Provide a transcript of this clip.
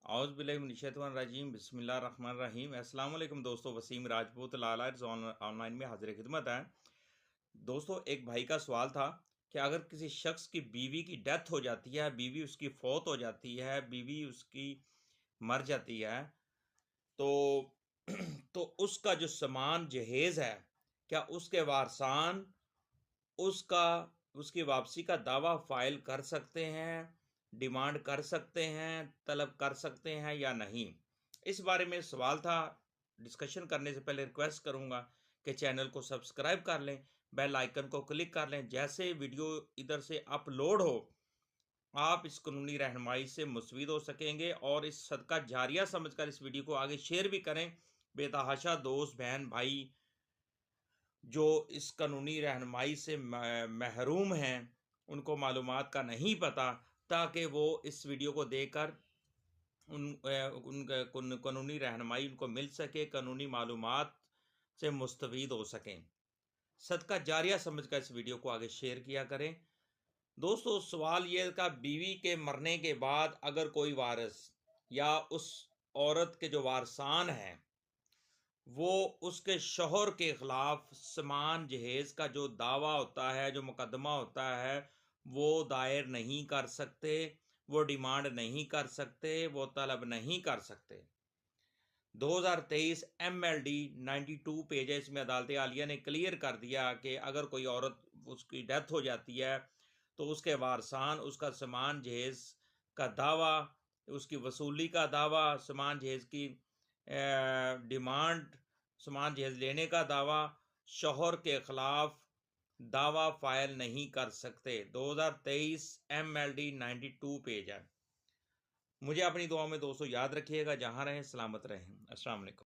औज़ुबिल्लाहिमिनश्शैतानिर्रजीम बिस्मिल्लाहिर्रहमानिर्रहीम। अस्सलाम वालेकुम दोस्तों, वसीम राजपूत लाला ऑनलाइन में हाजिर खिदमत है। दोस्तों, एक भाई का सवाल था कि अगर किसी शख्स की बीवी की डेथ हो जाती है, बीवी उसकी फौत हो जाती है, बीवी उसकी मर जाती है, तो तो उसका जो सामान जहेज़ है, क्या उसके वारसान उसका उसकी वापसी का दावा फाइल कर सकते हैं, डिमांड कर सकते हैं, तलब कर सकते हैं या नहीं? इस बारे में सवाल था। डिस्कशन करने से पहले रिक्वेस्ट करूंगा कि चैनल को सब्सक्राइब कर लें, बेल आइकन को क्लिक कर लें। जैसे वीडियो इधर से अपलोड हो, आप इस कानूनी रहनुमाई से मुस्तफीद हो सकेंगे और इस सदका जारिया समझकर इस वीडियो को आगे शेयर भी करें। बेतहाशा दोस्त, बहन, भाई जो इस कानूनी रहनुमाई से महरूम हैं, उनको मालूमात का नहीं पता, ताकि वो इस वीडियो को देखकर उन कानूनी रहनुमाई उनको मिल सके, कानूनी मालूमात से मुस्तफीद हो सकें। सदका जारिया समझकर इस वीडियो को आगे शेयर किया करें। दोस्तों, सवाल ये का, बीवी के मरने के बाद अगर कोई वारिस या उस औरत के जो वारसान हैं वो उसके शौहर के खिलाफ समान जहेज का जो दावा होता है, जो मुकदमा होता है, वो दायर नहीं कर सकते, वो डिमांड नहीं कर सकते, वो तलब नहीं कर सकते। 2023 MLD 92 पेज है, इसमें अदालत आलिया ने क्लियर कर दिया कि अगर कोई औरत उसकी डेथ हो जाती है तो उसके वारसान उसका समान जहेज का दावा, उसकी वसूली का दावा, समान जहेज की डिमांड, समान जहेज लेने का दावा शौहर के खिलाफ दावा फाइल नहीं कर सकते। 2023 MLD 92 पेज है। मुझे अपनी दुआ में दोस्तों याद रखिएगा। जहां रहें सलामत रहें। अस्सलाम वालेकुम।